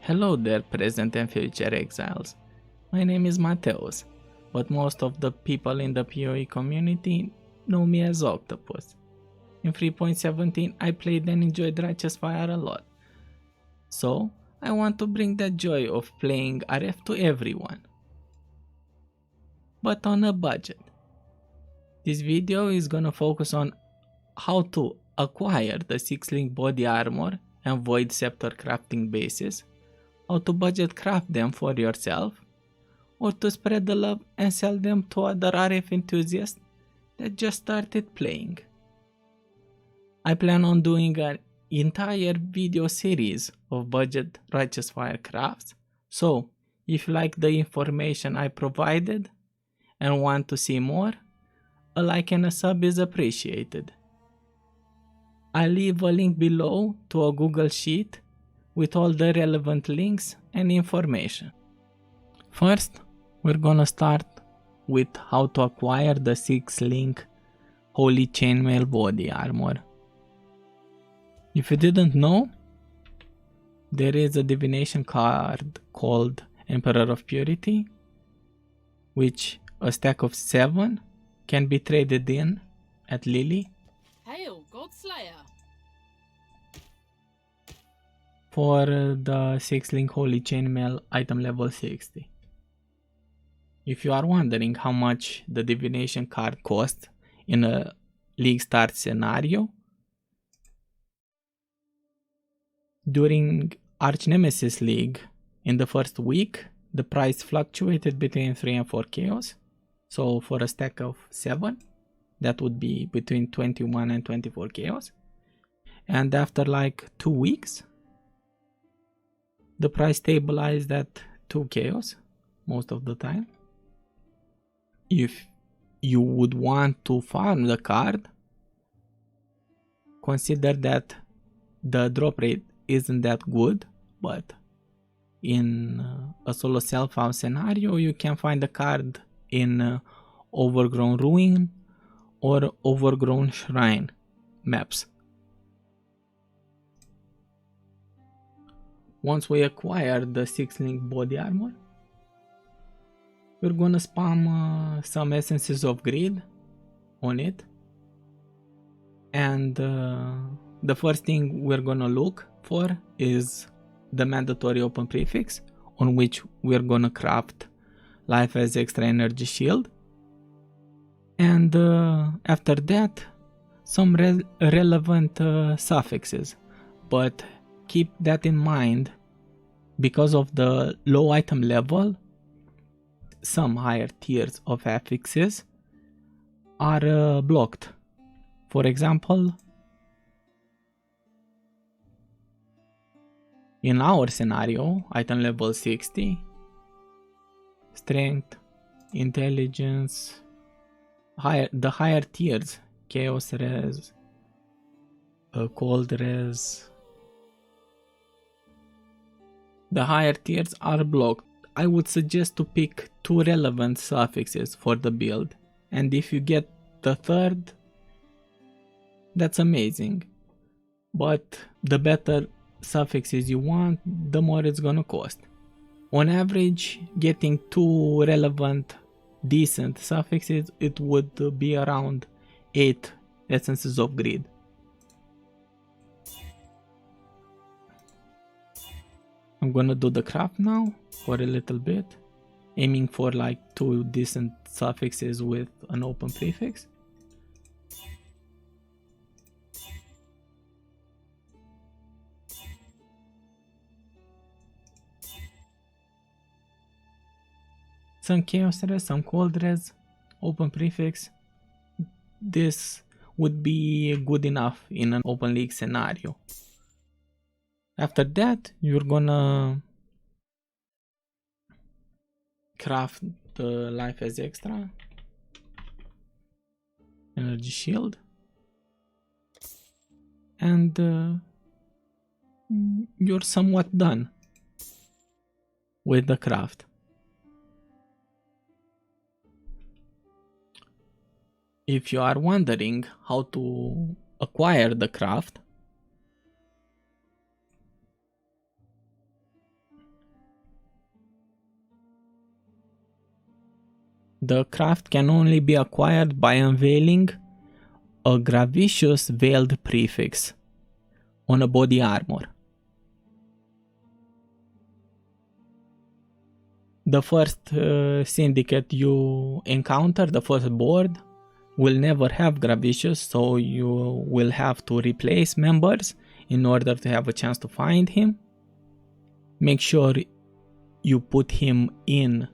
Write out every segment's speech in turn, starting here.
Hello there, present and future exiles. My name is Mateus, but most of the people in the PoE community know me as Octopus. In 3.17 I played and enjoyed Righteous Fire a lot. So I want to bring that joy of playing RF to everyone. But on a budget. This video is gonna focus on how to acquire the 6-link body armor and Void Scepter crafting bases, how to budget craft them for yourself, or to spread the love and sell them to other RF enthusiasts that just started playing. I plan on doing an entire video series of budget Righteous Fire crafts, so if you like the information I provided and want to see more, a like and a sub is appreciated. I'll leave a link below to a Google Sheet with all the relevant links and information. First, we're gonna start with how to acquire the 6-link Holy Chainmail body armor. If you didn't know, there is a divination card called Emperor of Purity, which a stack of 7 can be traded in at Lily. Hail, Godslayer! For the 6-link Holy Chainmail item level 60. If you are wondering how much the divination card costs in a league start scenario, during Arch Nemesis League in the first week, the price fluctuated between 3 and 4 chaos. So for a stack of 7, that would be between 21 and 24 chaos. And after like 2 weeks, the price stabilized at 2 chaos most of the time. If you would want to farm the card, consider that the drop rate isn't that good, but in a solo self-found scenario you can find the card in Overgrown Ruin or Overgrown Shrine maps. Once we acquire the 6-link body armor, we're gonna spam some essences of greed on it, and the first thing we're gonna look for is the mandatory open prefix, on which we're gonna craft life as extra energy shield, and after that some relevant suffixes, but keep that in mind because of the low item level. Some higher tiers of affixes are blocked. For example, in our scenario, item level 60, strength, intelligence, the higher tiers, chaos res, cold res, the higher tiers are blocked. I would suggest to pick 2 relevant suffixes for the build, and if you get the third, that's amazing. But the better suffixes you want, the more it's gonna cost. On average, getting 2 relevant decent suffixes, it would be around 8 essences of greed. I'm gonna do the craft now for a little bit, aiming for like 2 decent suffixes with an open prefix. Some chaos res, some cold res, open prefix. This would be good enough in an open league scenario. After that, you're gonna craft the life as extra energy shield, and you're somewhat done with the craft. If you are wondering how to acquire the craft, The craft can only be acquired by unveiling a Gravicious Veiled prefix on a body armor. The first syndicate you encounter, the first board, will never have Gravicious, so you will have to replace members in order to have a chance to find him. Make sure you put him in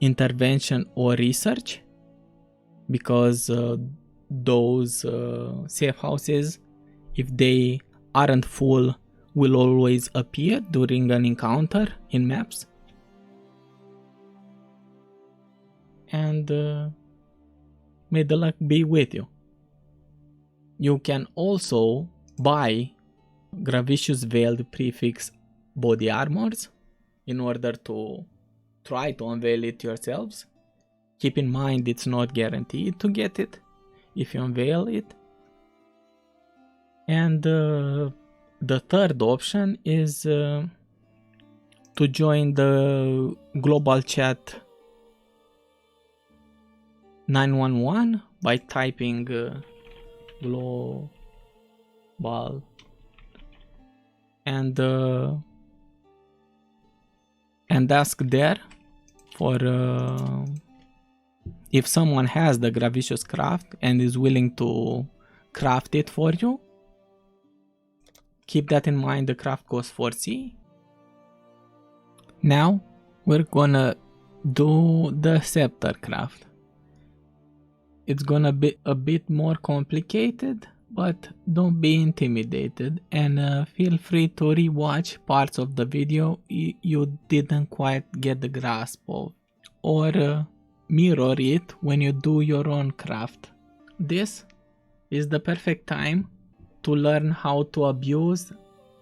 intervention or research, because those safe houses, if they aren't full, will always appear during an encounter in maps. And may the luck be with you. You can also buy Gravicious Veiled prefix body armors in order to try to unveil it yourselves. Keep in mind it's not guaranteed to get it if you unveil it. And the third option is to join the global chat 911 by typing global and ask there for if someone has the Gravicious craft and is willing to craft it for you. Keep that in mind, the craft costs 4C. Now we're gonna do the scepter craft. It's gonna be a bit more complicated, but don't be intimidated, and feel free to rewatch parts of the video you didn't quite get the grasp of, or mirror it when you do your own craft. This is the perfect time to learn how to abuse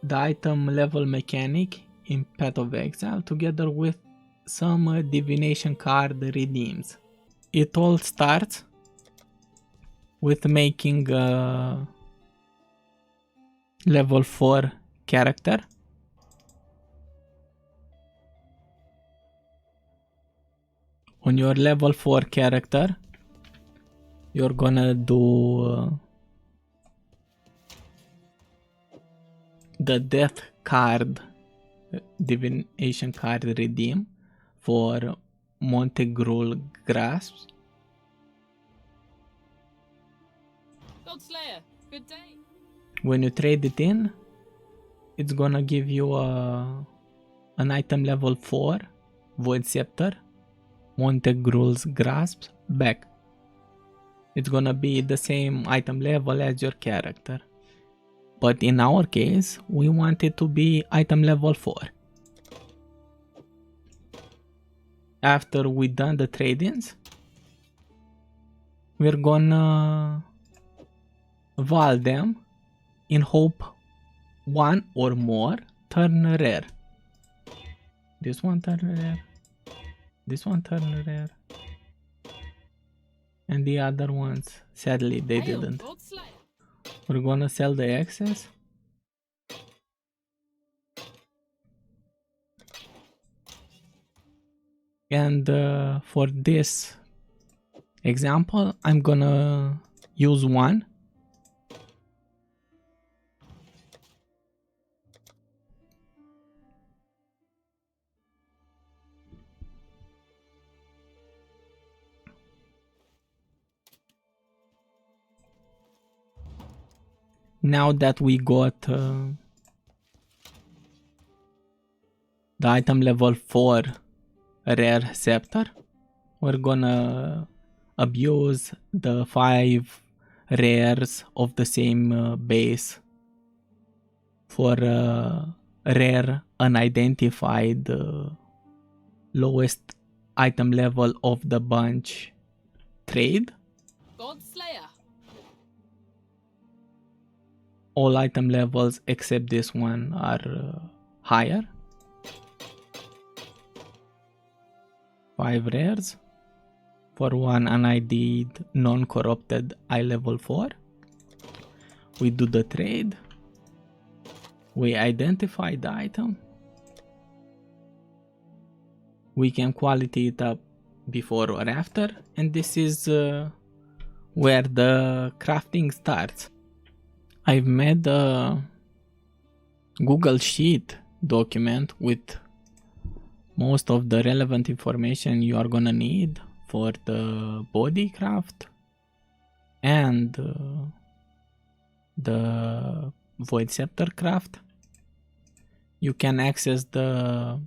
the item level mechanic in Path of Exile together with some divination card redeems. It all starts with making a level 4 character. On your level 4 character, you're gonna do the death card, divination card redeem for Montegrul Grasps. Godslayer, good day. When you trade it in, it's gonna give you an item level 4 Void Scepter, Montegrul's Grasp back. It's gonna be the same item level as your character, but in our case we want it to be item level 4. After we done the trade-ins, we're gonna val them in hope one or more turn rare. This one turn rare, this one turn rare, and the other ones sadly they didn't. We're gonna sell the excess. And for this example, I'm gonna use one. Now that we got the item level 4 rare scepter, we're gonna abuse the 5 rares of the same base for rare unidentified lowest item level of the bunch trade. Godslayer. All item levels except this one are higher. 5 rares for one unID'd non-corrupted eye level 4. We do the trade. We identify the item. We can quality it up before or after, and this is where the crafting starts. I've made a Google Sheet document with most of the relevant information you are gonna need for the body craft and the Void Scepter craft. You can access the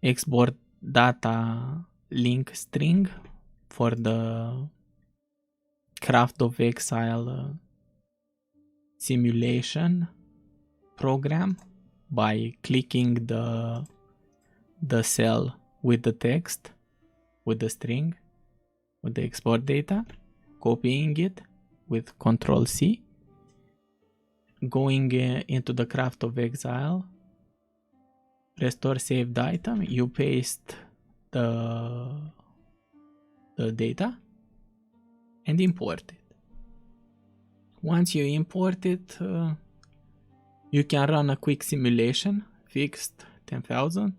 export data link string for the Craft of Exile simulation program by clicking the cell with the text, with the string, with the export data, copying it with Ctrl C, going into the Craft of Exile, restore saved item, you paste the data and import it. Once you import it, you can run a quick simulation, fixed 10,000,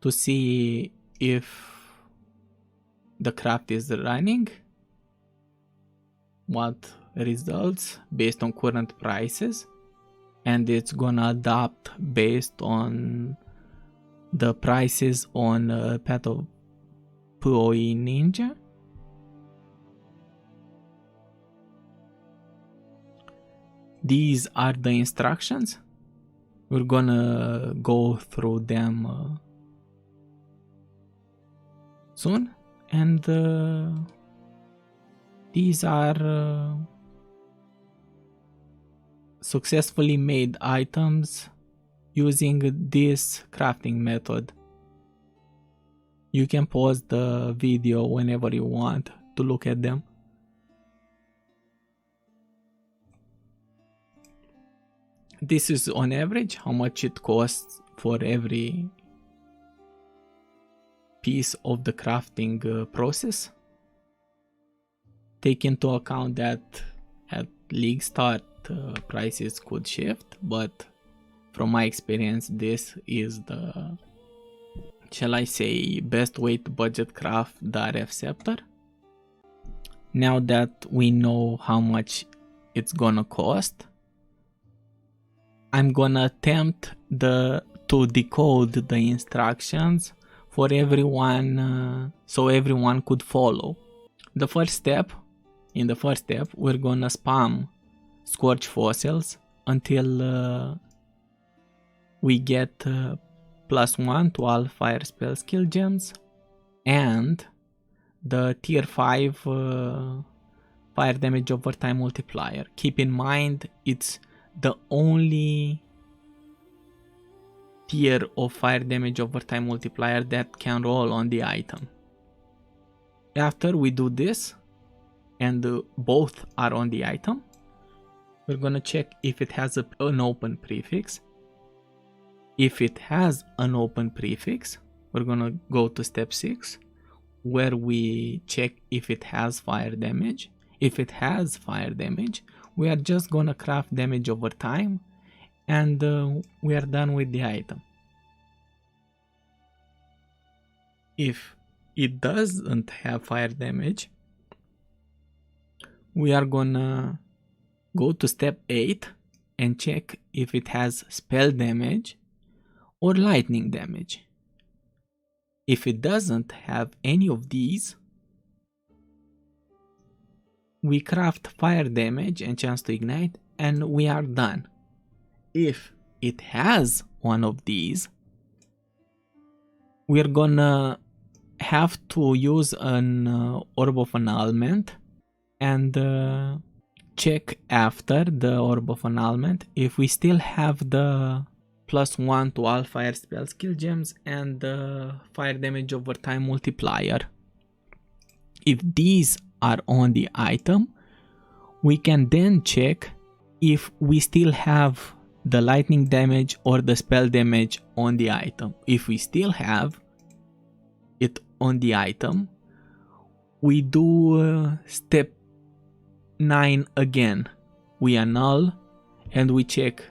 to see if the craft is running, what results based on current prices, and it's gonna adapt based on the prices on Path of PoE Ninja. These are the instructions. We're gonna go through them soon, and these are successfully made items using this crafting method. You can pause the video whenever you want to look at them. This is on average how much it costs for every piece of the crafting process. Take into account that at league start prices could shift, but from my experience this is the, shall I say, best way to budget craft the RF Scepter. Now that we know how much it's gonna cost, I'm gonna attempt to decode the instructions for everyone, so everyone could follow. In the first step, we're gonna spam Scorch fossils until we get +1 to all fire spell skill gems and the tier 5 fire damage over time multiplier. Keep in mind it's the only tier of fire damage over time multiplier that can roll on the item. After we do this and both are on the item, we're gonna check if it has an open prefix. If it has an open prefix, we're gonna go to step 6 where we check if it has fire damage. If it has fire damage, we are just gonna craft damage over time and we are done with the item. If it doesn't have fire damage, we are gonna go to step 8 and check if it has spell damage or lightning damage. If it doesn't have any of these, we craft fire damage and chance to ignite and we are done. If it has one of these, we're gonna have to use an Orb of Annulment and check after the Orb of Annulment if we still have the +1 to all fire spell skill gems and the fire damage over time multiplier. If these are on the item, we can then check if we still have the lightning damage or the spell damage on the item. If we still have it on the item, we do step 9 again. We annul and we check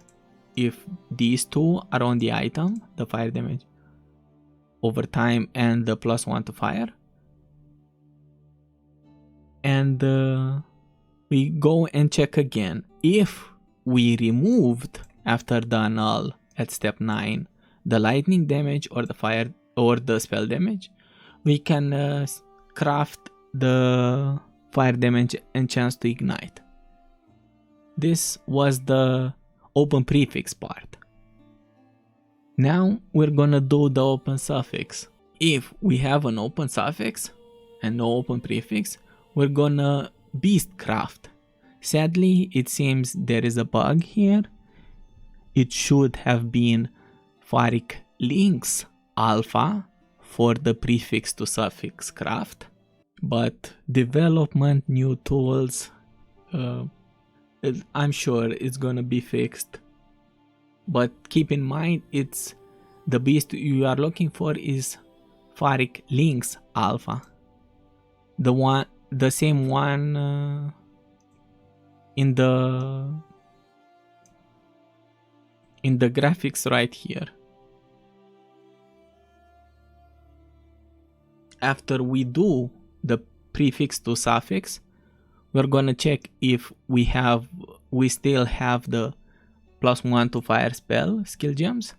if these two are on the item, the fire damage over time and the +1 to fire. And we go and check again. If we removed after the annul at step 9 the lightning damage or the fire or the spell damage, we can craft the fire damage and chance to ignite. This was the open prefix part. Now we're gonna do the open suffix. If we have an open suffix and no open prefix, we're gonna beastcraft. Sadly, it seems there is a bug here. It should have been Faric Links Alpha for the prefix to suffix craft, but development, new tools, I'm sure it's gonna be fixed. But keep in mind, it's the beast you are looking for is Faric Links Alpha, the same one in the graphics right here. After we do the prefix to suffix, we're gonna check if we still have the +1 to fire spell skill gems.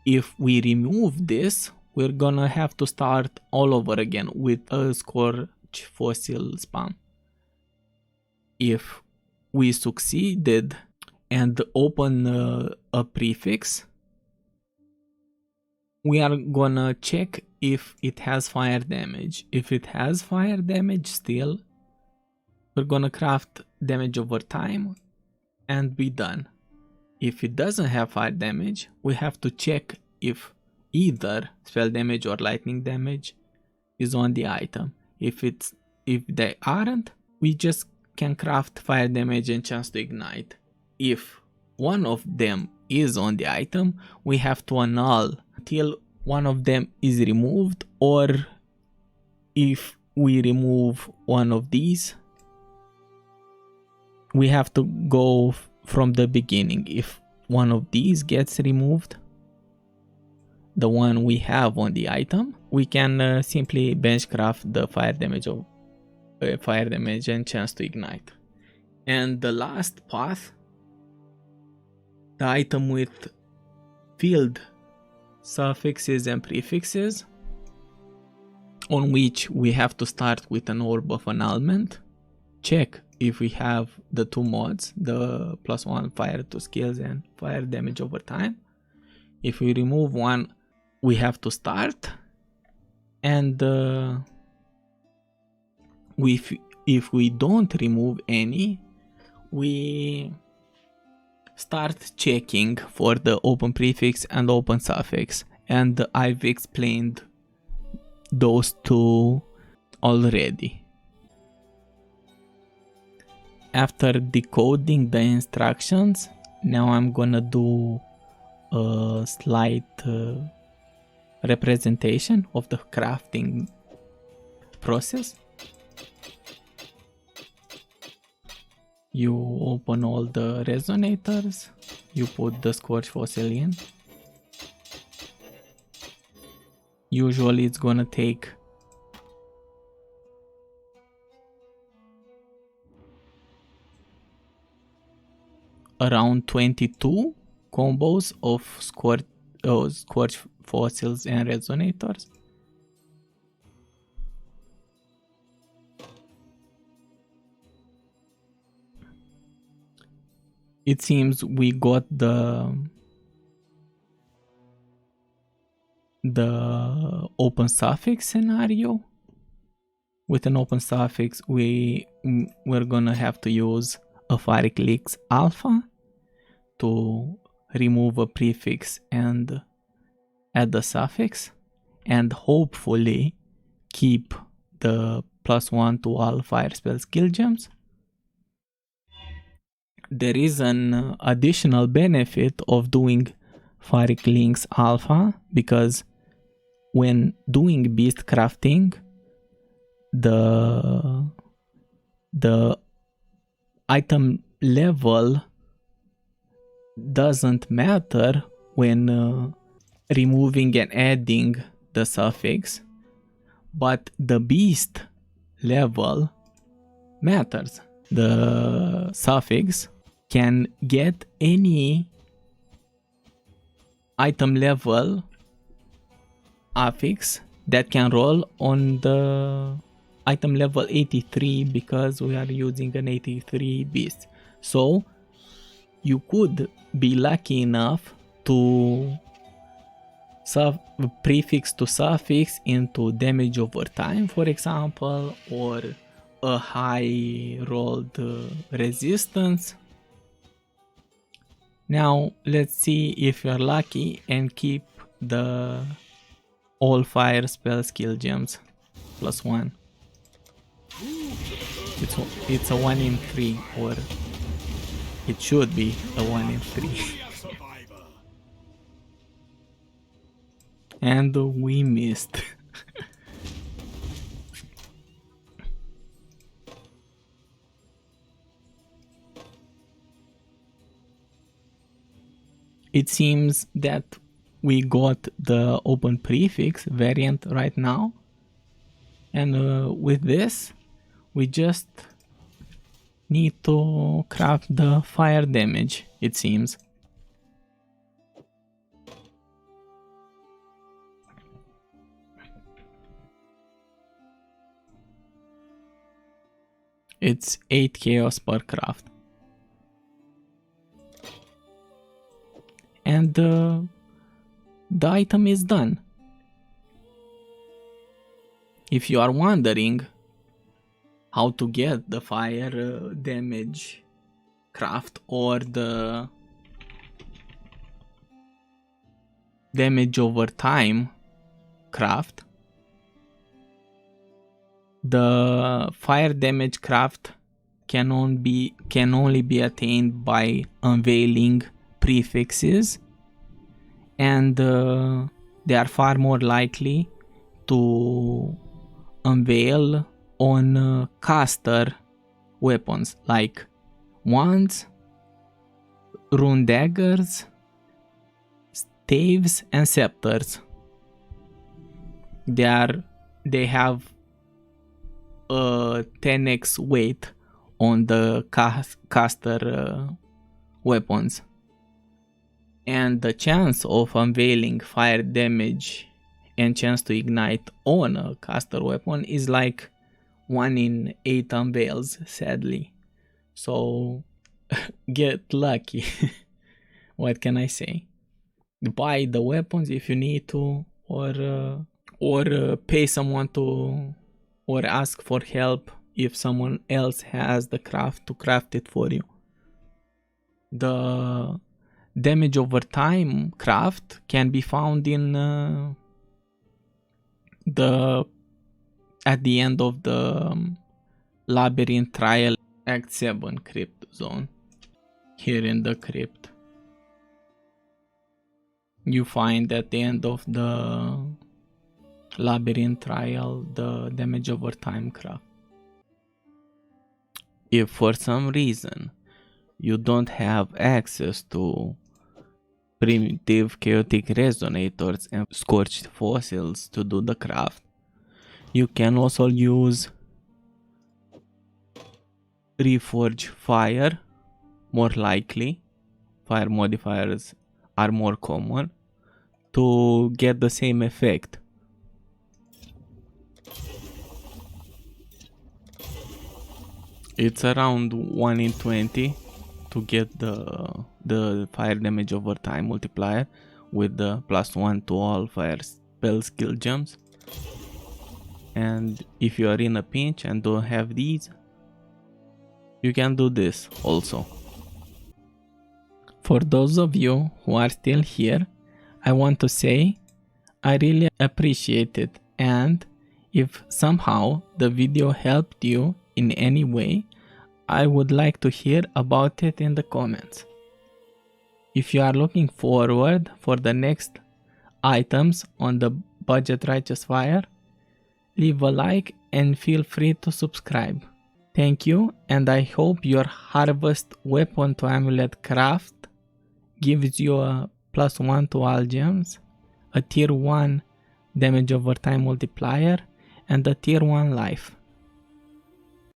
If we remove this, we're gonna have to start all over again with a Scorch fossil spam. If we succeeded and open a prefix, we are gonna check if it has fire damage. If it has fire damage still, we're gonna craft damage over time and be done. If it doesn't have fire damage, we have to check if either spell damage or lightning damage is on the item. If they aren't, we just can craft fire damage and chance to ignite. If one of them is on the item, we have to annul until one of them is removed, or if we remove one of these, we have to go from the beginning. If one of these gets removed, the one we have on the item, we can simply benchcraft the fire damage and chance to ignite. And the last path, the item with field suffixes and prefixes, on which we have to start with an orb of annulment, check if we have the two mods, the +1 fire to skills and fire damage over time. If we remove one, we have to start, and if we don't remove any, we start checking for the open prefix and open suffix, and I've explained those two already. After decoding the instructions, now I'm gonna do a slight representation of the crafting process. You open all the resonators, you put the Scorch fossil in. Usually it's gonna take around 22 combos of Scorch fossils and resonators. It seems we got the open suffix scenario. With an open suffix, we're gonna have to use a Faric Links Alpha to remove a prefix and add the suffix, and hopefully keep the +1 to all fire spell skill gems. There is an additional benefit of doing Faric Links Alpha, because when doing beast crafting, the item level doesn't matter when removing and adding the suffix, but the beast level matters. The suffix can get any item level affix that can roll on the item level 83 because we are using an 83 beast. So you could be lucky enough to prefix to suffix into damage over time, for example, or a high rolled resistance. Now let's see if you're lucky and keep the all fire spell skill gems +1. It's a 1 in 3, or it should be a 1 in 3. And we missed. It seems that we got the open prefix variant right now, and with this we just need to craft the fire damage, it seems. It's 8 chaos per craft. And the item is done. If you are wondering how to get the fire damage craft or the damage over time craft, the fire damage craft can only be attained by unveiling prefixes, and they are far more likely to unveil on caster weapons like wands, rune daggers, staves, and scepters. They have a 10x weight on the caster weapons, and the chance of unveiling fire damage and chance to ignite on a caster weapon is like 1 in 8 unveils, sadly. So get lucky. What can I say? Buy the weapons if you need to, or pay someone to, or ask for help if someone else has the craft to craft it for you. The damage over time craft can be found in at the end of the labyrinth trial act 7 crypt zone. Here in the crypt you find at the end of the labyrinth trial the damage over time craft. If for some reason you don't have access to primitive chaotic resonators and scorched fossils to do the craft, you can also use reforge fire, more likely. Fire modifiers are more common to get the same effect. It's around 1 in 20 to get the fire damage over time multiplier with the +1 to all fire spell skill gems. And if you are in a pinch and don't have these, you can do this also. For those of you who are still here, I want to say I really appreciate it, and if somehow the video helped you in any way, I would like to hear about it in the comments. If you are looking forward for the next items on the budget Righteous Fire, leave a like and feel free to subscribe. Thank you, and I hope your Harvest Weapon to Amulet craft gives you a +1 to all gems, a tier 1 damage over time multiplier, and a tier 1 life.